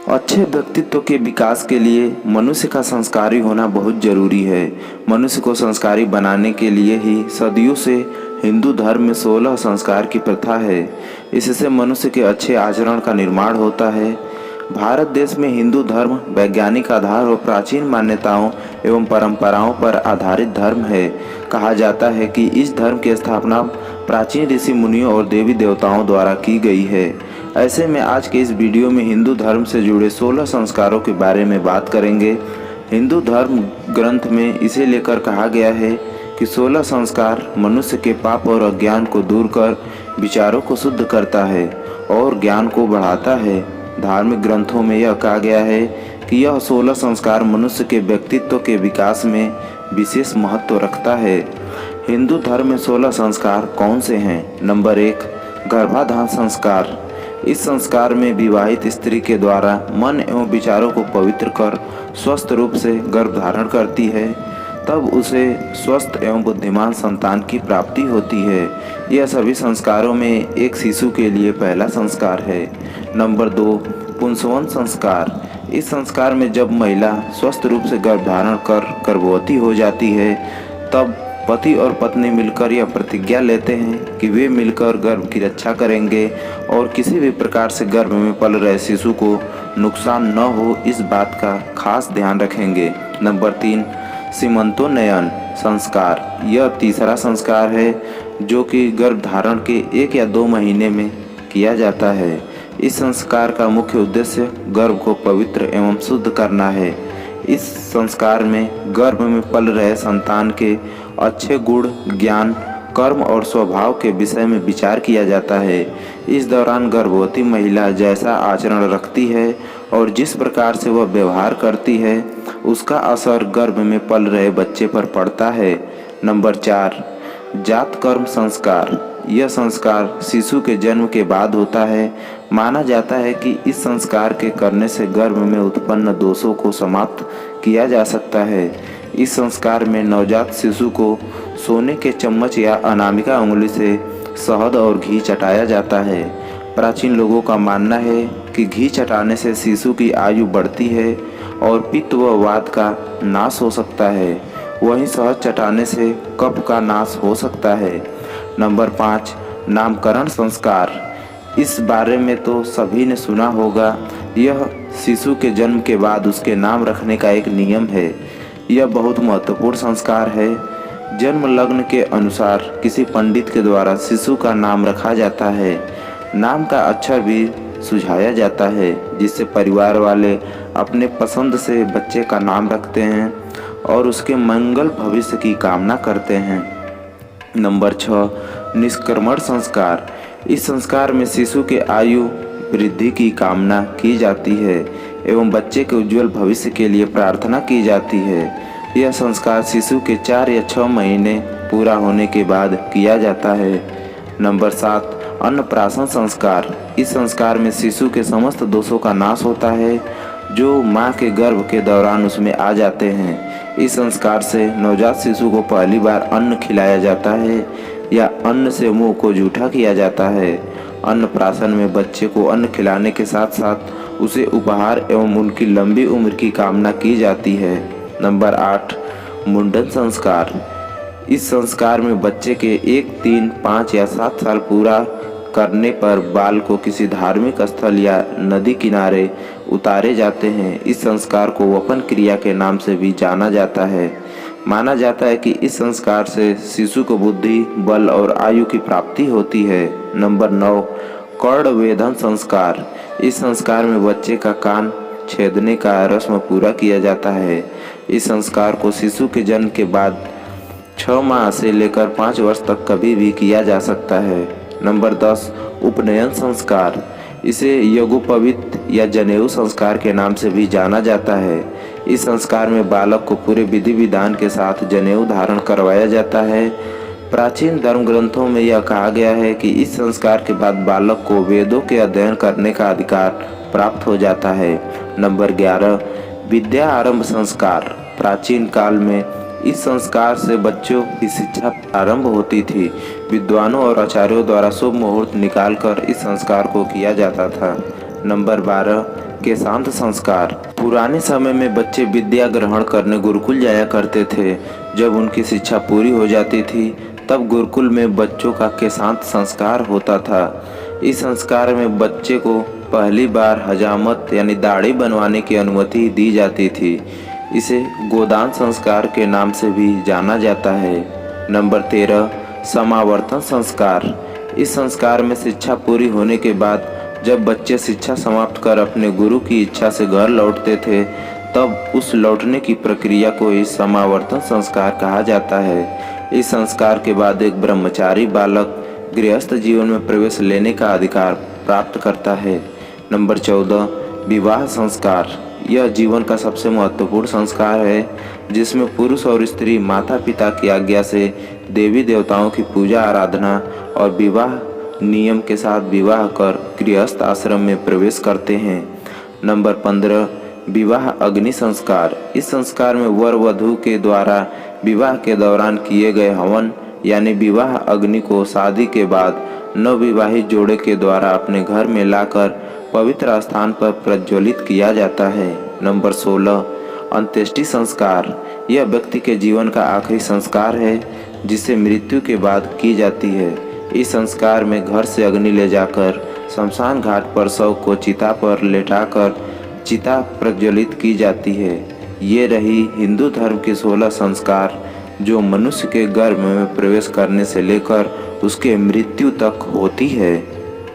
अच्छे व्यक्तित्व के विकास के लिए मनुष्य का संस्कारी होना बहुत जरूरी है। मनुष्य को संस्कारी बनाने के लिए ही सदियों से हिंदू धर्म में 16 संस्कार की प्रथा है। इससे मनुष्य के अच्छे आचरण का निर्माण होता है। भारत देश में हिंदू धर्म वैज्ञानिक आधार और प्राचीन मान्यताओं एवं परंपराओं पर आधारित धर्म है। कहा जाता है कि इस धर्म की स्थापना प्राचीन ऋषि मुनियों और देवी देवताओं द्वारा की गई है। ऐसे में आज के इस वीडियो में हिंदू धर्म से जुड़े 16 संस्कारों के बारे में बात करेंगे। हिंदू धर्म ग्रंथ में इसे लेकर कहा गया है कि 16 संस्कार मनुष्य के पाप और अज्ञान को दूर कर विचारों को शुद्ध करता है और ज्ञान को बढ़ाता है। धार्मिक ग्रंथों में यह कहा गया है कि यह 16 संस्कार मनुष्य के व्यक्तित्व के विकास में विशेष महत्व रखता है। हिंदू धर्म में 16 संस्कार कौन से हैं? नंबर 1, गर्भाधान संस्कार। इस संस्कार में विवाहित स्त्री के द्वारा मन एवं विचारों को पवित्र कर स्वस्थ रूप से गर्भ धारण करती है, तब उसे स्वस्थ एवं बुद्धिमान संतान की प्राप्ति होती है। यह सभी संस्कारों में एक शिशु के लिए पहला संस्कार है। नंबर 2, पुंसवन संस्कार। इस संस्कार में जब महिला स्वस्थ रूप से गर्भ धारण कर गर्भवती हो जाती है, तब पति और पत्नी मिलकर यह प्रतिज्ञा लेते हैं कि वे मिलकर गर्भ की रक्षा करेंगे और किसी भी प्रकार से गर्भ में पल रहे शिशु को नुकसान न हो, इस बात का खास ध्यान रखेंगे। नंबर 3, सीमंतोन्नयन संस्कार। यह तीसरा संस्कार है जो कि गर्भ धारण के 1 या 2 महीने में किया जाता है। इस संस्कार का मुख्य उद्देश्य गर्भ को पवित्र एवं शुद्ध करना है। इस संस्कार में गर्भ में पल रहे संतान के अच्छे गुण, ज्ञान, कर्म और स्वभाव के विषय में विचार किया जाता है। इस दौरान गर्भवती महिला जैसा आचरण रखती है और जिस प्रकार से वह व्यवहार करती है, उसका असर गर्भ में पल रहे बच्चे पर पड़ता है। नंबर 4, जात कर्म संस्कार। यह संस्कार शिशु के जन्म के बाद होता है। माना जाता है कि इस संस्कार के करने से गर्भ में उत्पन्न दोषों को समाप्त किया जा सकता है। इस संस्कार में नवजात शिशु को सोने के चम्मच या अनामिका उंगली से शहद और घी चटाया जाता है। प्राचीन लोगों का मानना है कि घी चटाने से शिशु की आयु बढ़ती है और पित्त व वात का नाश हो सकता है। वहीं शहद चटाने से कफ का नाश हो सकता है। नंबर 5, नामकरण संस्कार। इस बारे में तो सभी ने सुना होगा। यह शिशु के जन्म के बाद उसके नाम रखने का एक नियम है। यह बहुत महत्वपूर्ण संस्कार है। जन्म लग्न के अनुसार किसी पंडित के द्वारा शिशु का नाम रखा जाता है। नाम का अक्षर भी सुझाया जाता है, जिससे परिवार वाले अपने पसंद से बच्चे का नाम रखते हैं और उसके मंगल भविष्य की कामना करते हैं। नंबर 6, निष्क्रमण संस्कार। इस संस्कार में शिशु के आयु वृद्धि की कामना की जाती है एवं बच्चे के उज्जवल भविष्य के लिए प्रार्थना की जाती है। यह संस्कार शिशु के 4 या 6 महीने पूरा होने के बाद किया जाता है। नंबर 7, अन्नप्राशन संस्कार। इस संस्कार में शिशु के समस्त दोषों का नाश होता है जो माँ के गर्भ के दौरान उसमें आ जाते हैं। इस संस्कार से नवजात शिशु को पहली बार अन्न खिलाया जाता है या अन्न से मुंह को जूठा किया जाता है। अन्नप्राशन में बच्चे को अन्न खिलाने के साथ साथ उसे उपहार एवं उनकी लंबी उम्र की कामना की जाती है। नंबर 8, मुंडन संस्कार। इस संस्कार में बच्चे के 1, 3, 5 या 7 साल पूरा करने पर बाल को किसी धार्मिक स्थल या नदी किनारे उतारे जाते हैं। इस संस्कार को वपन क्रिया के नाम से भी जाना जाता है। माना जाता है कि इस संस्कार से शिशु को बुद्धि, बल और आयु की प्राप्ति होती है। नंबर 9, कर्णवेधन संस्कार। इस संस्कार में बच्चे का कान छेदने का रस्म पूरा किया जाता है। इस संस्कार को शिशु के जन्म के बाद 6 माह से लेकर 5 वर्ष तक कभी भी किया जा सकता है। नंबर 10, उपनयन संस्कार। इसे यज्ञोपवीत या जनेऊ संस्कार के नाम से भी जाना जाता है। इस संस्कार में बालक को पूरे विधि विधान के साथ जनेऊ धारण करवाया जाता है। प्राचीन धर्म ग्रंथों में यह कहा गया है कि इस संस्कार के बाद बालक को वेदों के अध्ययन करने का अधिकार प्राप्त हो जाता है। नंबर 11, विद्या आरंभ संस्कार। प्राचीन काल में इस संस्कार से बच्चों की शिक्षा प्रारंभ होती थी। विद्वानों और आचार्यों द्वारा शुभ मुहूर्त निकालकर इस संस्कार को किया जाता था। नंबर 12, केशांत संस्कार। पुराने समय में बच्चे विद्या ग्रहण करने गुरुकुल जाया करते थे। जब उनकी शिक्षा पूरी हो जाती थी तब गुरुकुल में बच्चों का केशांत संस्कार होता था। इस संस्कार में बच्चे को पहली बार हजामत यानी दाढ़ी बनवाने की अनुमति दी जाती थी। इसे गोदान संस्कार के नाम से भी जाना जाता है। नंबर 13, समावर्तन संस्कार। इस संस्कार में शिक्षा पूरी होने के बाद जब बच्चे शिक्षा समाप्त कर अपने गुरु की इच्छा से घर लौटते थे तब उस लौटने की प्रक्रिया को ही समावर्तन संस्कार कहा जाता है। इस संस्कार के बाद एक ब्रह्मचारी बालक गृहस्थ जीवन में प्रवेश लेने का अधिकार प्राप्त करता है। नंबर 14, विवाह संस्कार। यह जीवन का सबसे महत्वपूर्ण संस्कार है जिसमें पुरुष और स्त्री माता पिता की आज्ञा से देवी देवताओं की पूजा आराधना और विवाह नियम के साथ विवाह कर गृहस्थ आश्रम में प्रवेश करते हैं। नंबर 15, विवाह अग्नि संस्कार। इस संस्कार में वर वधू के द्वारा विवाह के दौरान किए गए हवन यानी विवाह अग्नि को शादी के बाद नवविवाहित जोड़े के द्वारा अपने घर में लाकर पवित्र स्थान पर प्रज्वलित किया जाता है। नंबर 16, अंत्येष्टि संस्कार। यह व्यक्ति के जीवन का आखिरी संस्कार है जिसे मृत्यु के बाद की जाती है। इस संस्कार में घर से अग्नि ले जाकर शमशान घाट पर शव को चिता पर लेटाकर चिता प्रज्वलित की जाती है। ये रही हिंदू धर्म के 16 संस्कार जो मनुष्य के गर्भ में प्रवेश करने से लेकर उसके मृत्यु तक होती है।